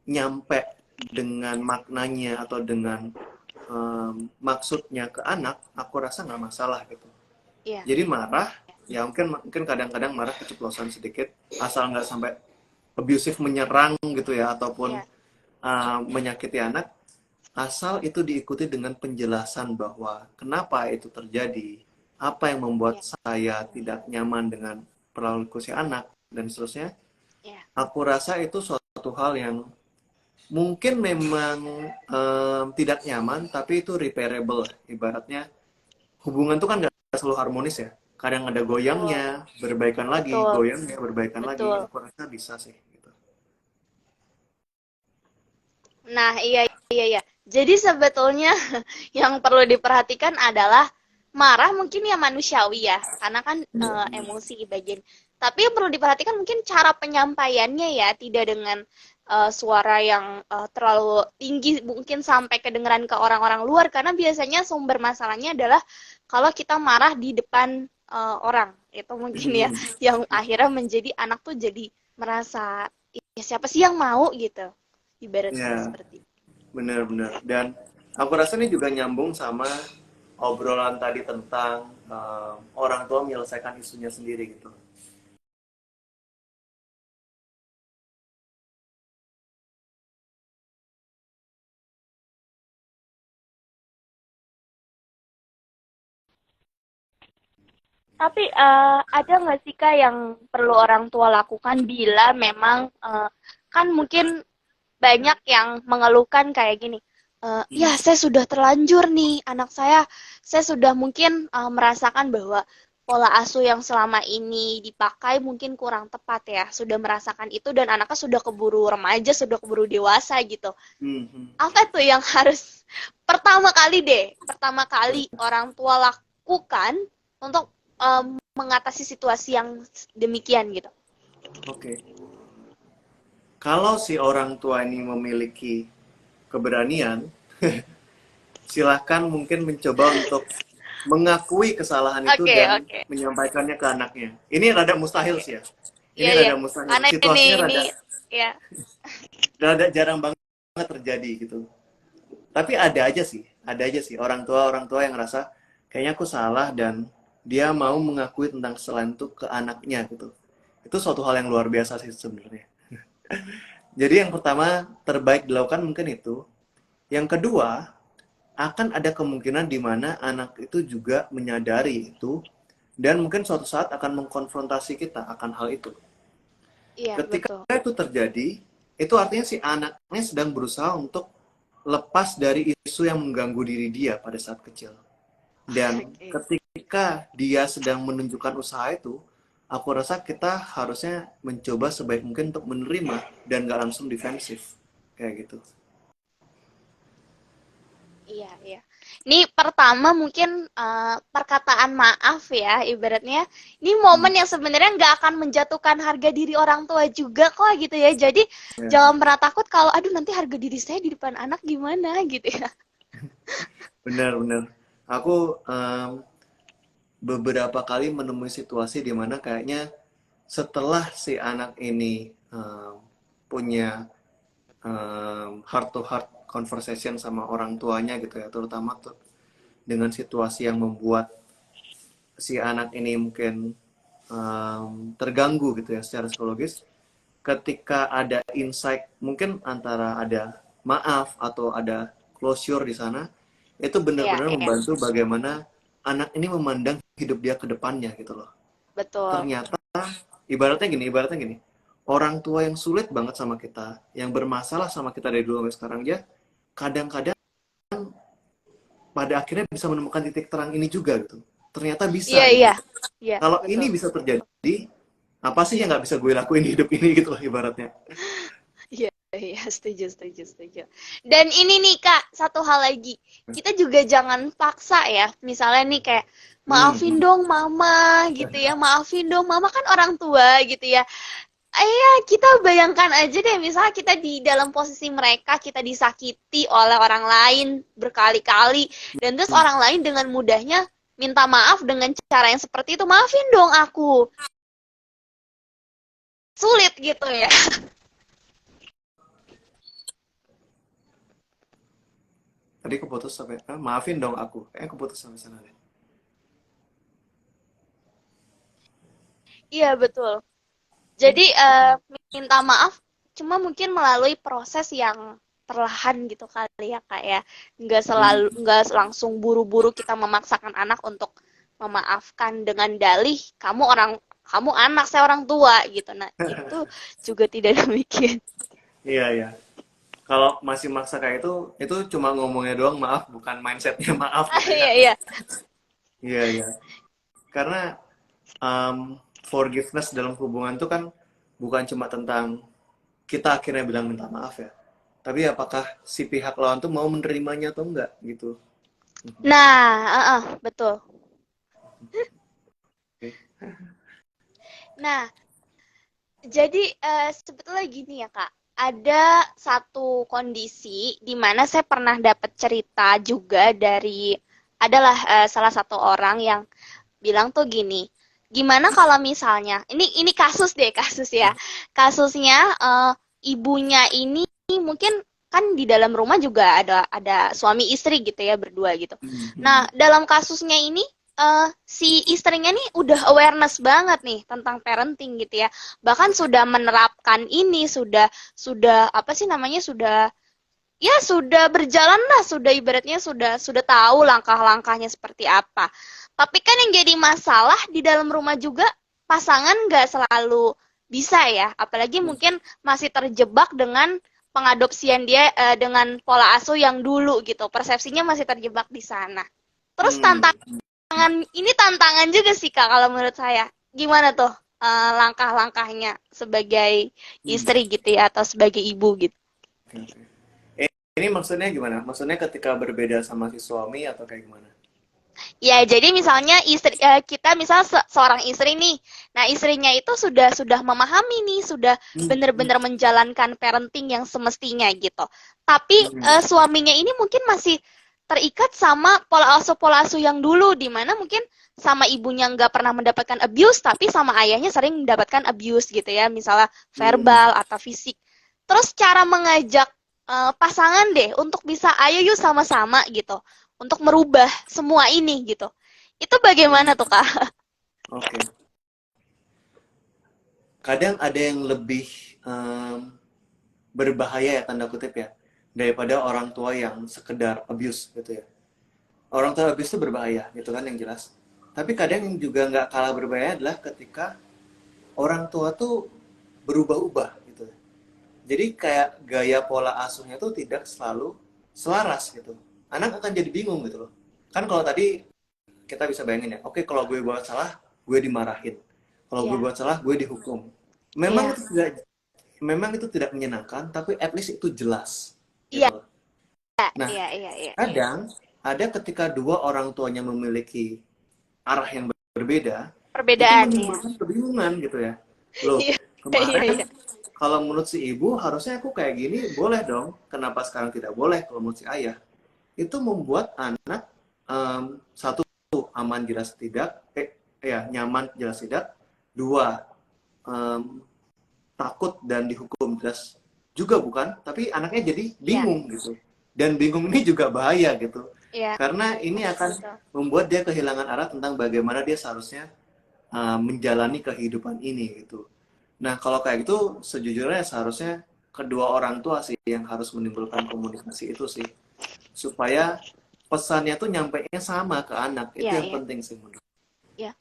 nyampe dengan maknanya atau dengan maksudnya ke anak, aku rasa nggak masalah gitu. iya, Jadi marah, ya mungkin mungkin kadang-kadang marah keceplosan sedikit, asal nggak sampai abusive menyerang gitu ya, ataupun iya, menyakiti anak, asal itu diikuti dengan penjelasan bahwa kenapa itu terjadi, apa yang membuat iya, saya tidak nyaman dengan perilaku si anak dan seterusnya, Ya, aku rasa itu suatu hal yang mungkin memang tidak nyaman, tapi itu repairable. Ibaratnya hubungan tuh kan nggak selalu harmonis ya. Kadang ada betul, goyangnya, berbaikan lagi, betul, goyangnya, berbaikan lagi. betul. Aku rasa bisa sih. Gitu. Nah, iya, iya, iya. Jadi sebetulnya yang perlu diperhatikan adalah marah mungkin ya manusiawi ya, karena kan emosi bagian. Tapi yang perlu diperhatikan mungkin cara penyampaiannya ya, tidak dengan suara yang terlalu tinggi mungkin sampai kedengeran ke orang-orang luar, karena biasanya sumber masalahnya adalah kalau kita marah di depan orang. Itu mungkin ya, Hmm, yang akhirnya menjadi anak tuh jadi merasa, ya siapa sih yang mau gitu. Ibaratnya ya, seperti itu. benar-benar. Dan aku rasa ini juga nyambung sama obrolan tadi tentang orang tua menyelesaikan isunya sendiri gitu. Tapi ada nggak sih Kak yang perlu orang tua lakukan bila memang kan mungkin banyak yang mengeluhkan kayak gini, ya saya sudah terlanjur nih anak saya sudah mungkin merasakan bahwa pola asuh yang selama ini dipakai mungkin kurang tepat ya, sudah merasakan itu dan anaknya sudah keburu remaja, sudah keburu dewasa gitu. Hmm, hmm. Apa tuh yang harus pertama kali orang tua lakukan untuk mengatasi situasi yang demikian gitu? Oke. Kalau si orang tua ini memiliki keberanian, silahkan mungkin mencoba untuk mengakui kesalahan itu Oke, dan oke. menyampaikannya ke anaknya. Ini rada mustahil sih ya. Ini Iya, iya. rada mustahil. Karena Situasinya ini rada ya. rada jarang banget terjadi gitu. Tapi ada aja sih orang tua yang ngerasa kayaknya aku salah dan dia mau mengakui tentang kesalahan itu ke anaknya gitu. Itu suatu hal yang luar biasa sih sebenarnya. Jadi yang pertama terbaik dilakukan mungkin itu. Yang kedua, akan ada kemungkinan di mana anak itu juga menyadari itu dan mungkin suatu saat akan mengkonfrontasi kita akan hal itu. Iya, Ketika betul. itu terjadi, itu artinya si anaknya sedang berusaha untuk lepas dari isu yang mengganggu diri dia pada saat kecil. Dan Oke. ketika dia sedang menunjukkan usaha itu, aku rasa kita harusnya mencoba sebaik mungkin untuk menerima dan gak langsung defensif. Kayak gitu. Iya, iya. Ini pertama mungkin perkataan maaf ya, ibaratnya. Ini Hmm. momen yang sebenarnya nggak akan menjatuhkan harga diri orang tua juga kok gitu ya. Jadi Ya, jangan pernah takut kalau, aduh nanti harga diri saya di depan anak gimana gitu ya. benar-benar. Aku beberapa kali menemui situasi di mana kayaknya setelah si anak ini punya heart to heart conversation sama orang tuanya gitu ya, terutama tuh dengan situasi yang membuat si anak ini mungkin terganggu gitu ya secara psikologis, ketika ada insight mungkin antara ada maaf atau ada closure di sana, itu Iya, benar-benar iya, membantu bagaimana anak ini memandang hidup dia ke depannya gitu loh. betul. Ternyata ibaratnya gini, orang tua yang sulit banget sama kita, yang bermasalah sama kita dari dulu sampai sekarang aja, kadang-kadang pada akhirnya bisa menemukan titik terang ini juga gitu. Ternyata Iya, bisa gitu. iya. Iya, Kalau ini betul. bisa terjadi, apa sih yang nggak bisa gue lakuin di hidup ini gitu loh ibaratnya. Iya, iya, setuju, setuju, setuju. Dan ini nih Kak, satu hal lagi. Kita juga jangan paksa ya. Misalnya nih kayak, maafin Hmm. dong mama gitu ya, maafin dong mama kan orang tua gitu ya. Iya, kita bayangkan aja deh, misalnya kita di dalam posisi mereka, kita disakiti oleh orang lain berkali-kali, dan terus orang lain dengan mudahnya minta maaf dengan cara yang seperti itu, maafin dong aku. Sulit gitu ya. Tadi keputus sampai, maafin dong aku. Kayaknya keputus sampai sana deh. Iya, betul. Jadi minta maaf cuma mungkin melalui proses yang perlahan gitu kali ya Kak ya. Hmm. Nggak langsung buru-buru kita memaksakan anak untuk memaafkan dengan dalih kamu anak, saya orang tua gitu. Nah, itu juga tidak demikian. Iya, iya. Kalau masih maksa kayak itu cuma ngomongnya doang maaf, bukan mindsetnya maaf Ah, gitu ya. iya, iya. Iya, iya. Karena forgiveness dalam hubungan itu kan bukan cuma tentang kita akhirnya bilang minta maaf ya. Tapi apakah si pihak lawan tuh mau menerimanya atau enggak gitu. Nah, betul. Oke. Nah, jadi sebetulnya gini ya Kak, ada satu kondisi di mana saya pernah dapat cerita juga dari adalah salah satu orang yang bilang tuh gini, gimana kalau misalnya ini kasus deh kasus ya, kasusnya ibunya ini mungkin kan di dalam rumah juga ada suami istri gitu ya berdua gitu. Nah Mhm. dalam kasusnya ini si istrinya nih udah awareness banget nih tentang parenting gitu ya, bahkan sudah menerapkan ini sudah apa sih namanya sudah ya sudah berjalan lah, sudah ibaratnya sudah tahu langkah-langkahnya seperti apa. Tapi kan yang jadi masalah di dalam rumah juga pasangan nggak selalu bisa ya, apalagi mungkin masih terjebak dengan pengadopsian dia dengan pola asuh yang dulu gitu, persepsinya masih terjebak di sana. Terus Hmm. ini tantangan juga sih Kak kalau menurut saya. Gimana tuh langkah-langkahnya sebagai Hmm. istri gitu ya atau sebagai ibu gitu? Oke, oke. Ini maksudnya gimana? Maksudnya ketika berbeda sama si suami atau kayak gimana? Ya, jadi misalnya kita misal seorang istri nih. Nah, istrinya itu sudah memahami nih, sudah Hmm. Hmm. benar-benar menjalankan parenting yang semestinya gitu. Tapi Hmm. suaminya ini mungkin masih terikat sama pola asuh yang dulu, di mana mungkin sama ibunya nggak pernah mendapatkan abuse, tapi sama ayahnya sering mendapatkan abuse gitu ya, misalnya Hmm. verbal atau fisik. Terus cara mengajak pasangan deh untuk bisa ayo yuk sama-sama gitu untuk merubah semua ini gitu. Itu Hmm. bagaimana tuh Kak? Oke. Kadang ada yang lebih em, berbahaya ya tanda kutip ya daripada orang tua yang sekedar abuse gitu ya. Orang tua abuse itu berbahaya gitu kan yang jelas. Tapi kadang yang juga nggak kalah berbahaya adalah ketika orang tua tuh berubah-ubah gitu. Jadi kayak gaya pola asuhnya tuh tidak selalu selaras gitu. Anak akan jadi bingung gitu loh. Kan kalau tadi kita bisa bayangin ya, oke kalau gue buat salah, gue dimarahin. Kalau gue Iya, buat salah, gue dihukum. Memang iya, itu tidak memang itu tidak menyenangkan, tapi at least itu jelas iya, gitu. Nah, iya, iya, iya, iya. kadang ada ketika dua orang tuanya memiliki arah yang berbeda, itu Perbedaan ya. menimbulkan kebingungan gitu ya. Loh, Iya, iya, kemarin iya. kalau menurut si ibu harusnya aku kayak gini boleh dong. Kenapa sekarang tidak boleh kalau menurut si ayah? Itu membuat anak satu aman jelas tidak, ya nyaman jelas tidak. Dua, em, takut dan dihukum jelas juga bukan, tapi anaknya jadi Iya, bingung gitu. Dan bingung ini juga bahaya gitu. iya, Karena ini akan betul. membuat dia kehilangan arah tentang bagaimana dia seharusnya menjalani kehidupan ini gitu. Nah, kalau kayak gitu sejujurnya seharusnya kedua orang tua sih yang harus menimbulkan komunikasi itu sih. Supaya pesannya tuh nyampainya sama ke anak. Itu Iya, yang iya, penting sih menurut. iya.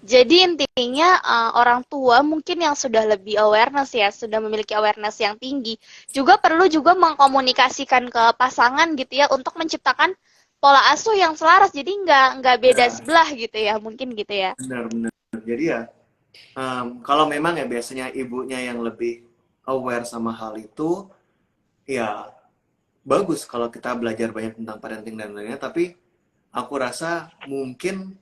Jadi intinya orang tua mungkin yang sudah lebih awareness ya, sudah memiliki awareness yang tinggi, juga perlu juga mengkomunikasikan ke pasangan gitu ya untuk menciptakan pola asuh yang selaras. Jadi nggak beda Ya, sebelah gitu ya, mungkin gitu ya. benar-benar. Jadi ya, kalau memang ya biasanya ibunya yang lebih aware sama hal itu, ya bagus kalau kita belajar banyak tentang parenting dan lainnya. Tapi aku rasa mungkin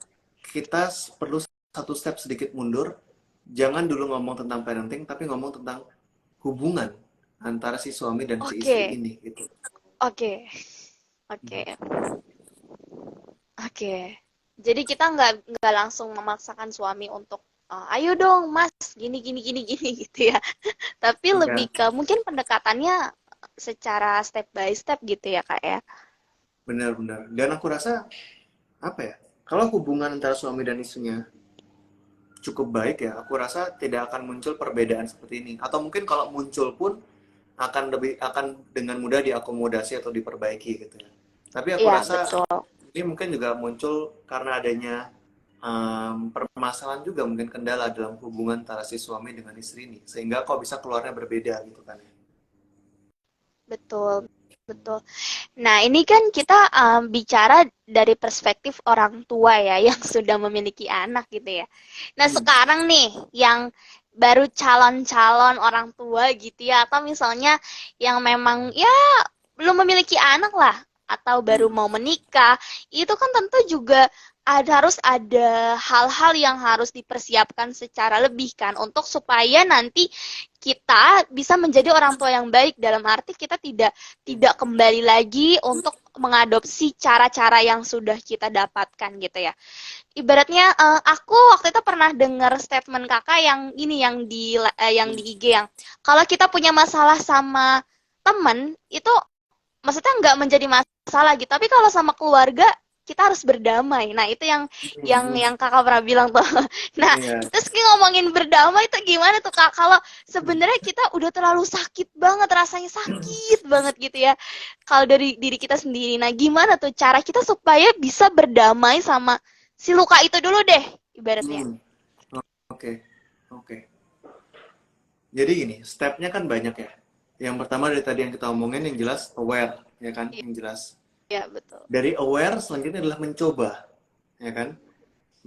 kita perlu satu step sedikit mundur. Jangan dulu ngomong tentang parenting, tapi ngomong tentang hubungan antara si suami dan si istri Oke, ini gitu. oke, oke, oke. Jadi kita nggak langsung memaksakan suami untuk ayo dong mas gini gini gini gini gitu ya. Tapi lebih Ya, ke mungkin pendekatannya secara step by step gitu ya kak ya. benar-benar. Dan aku rasa apa ya? Kalau hubungan antara suami dan istrinya cukup baik ya, aku rasa tidak akan muncul perbedaan seperti ini. Atau mungkin kalau muncul pun akan dengan mudah diakomodasi atau diperbaiki gitu ya. Tapi aku Iya rasa betul. ini mungkin juga muncul karena adanya permasalahan juga mungkin kendala dalam hubungan antara si suami dengan istri ini, sehingga kok bisa keluarnya berbeda gitu kan ya. Betul, betul. Nah, ini kan kita bicara dari perspektif orang tua ya yang sudah memiliki anak gitu ya. Nah, Hmm. sekarang nih yang baru calon-calon orang tua gitu ya, atau misalnya yang memang ya belum memiliki anak lah, atau baru Hmm. mau menikah, itu kan tentu juga harus ada hal-hal yang harus dipersiapkan secara lebih kan untuk supaya nanti kita bisa menjadi orang tua yang baik dalam arti kita tidak kembali lagi untuk mengadopsi cara-cara yang sudah kita dapatkan gitu ya. Ibaratnya aku waktu itu pernah dengar statement kakak yang ini yang di IG yang kalau kita punya masalah sama temen itu maksudnya nggak menjadi masalah gitu tapi kalau sama keluarga kita harus berdamai. Nah, itu yang Hmm. kakak pernah bilang tuh. Nah, Iya. terus ngomongin berdamai itu gimana tuh kak? Kalau sebenarnya kita udah terlalu sakit banget, rasanya sakit banget gitu ya. Kalau dari diri kita sendiri. Nah, gimana tuh cara kita supaya bisa berdamai sama si luka itu dulu deh, ibaratnya. Hmm. Oke, oke. Jadi gini, stepnya kan banyak ya. Yang pertama dari tadi yang kita omongin yang jelas aware, ya kan? Yang jelas. Iya, betul. Dari aware selanjutnya adalah mencoba, ya kan?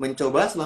Mencoba setelah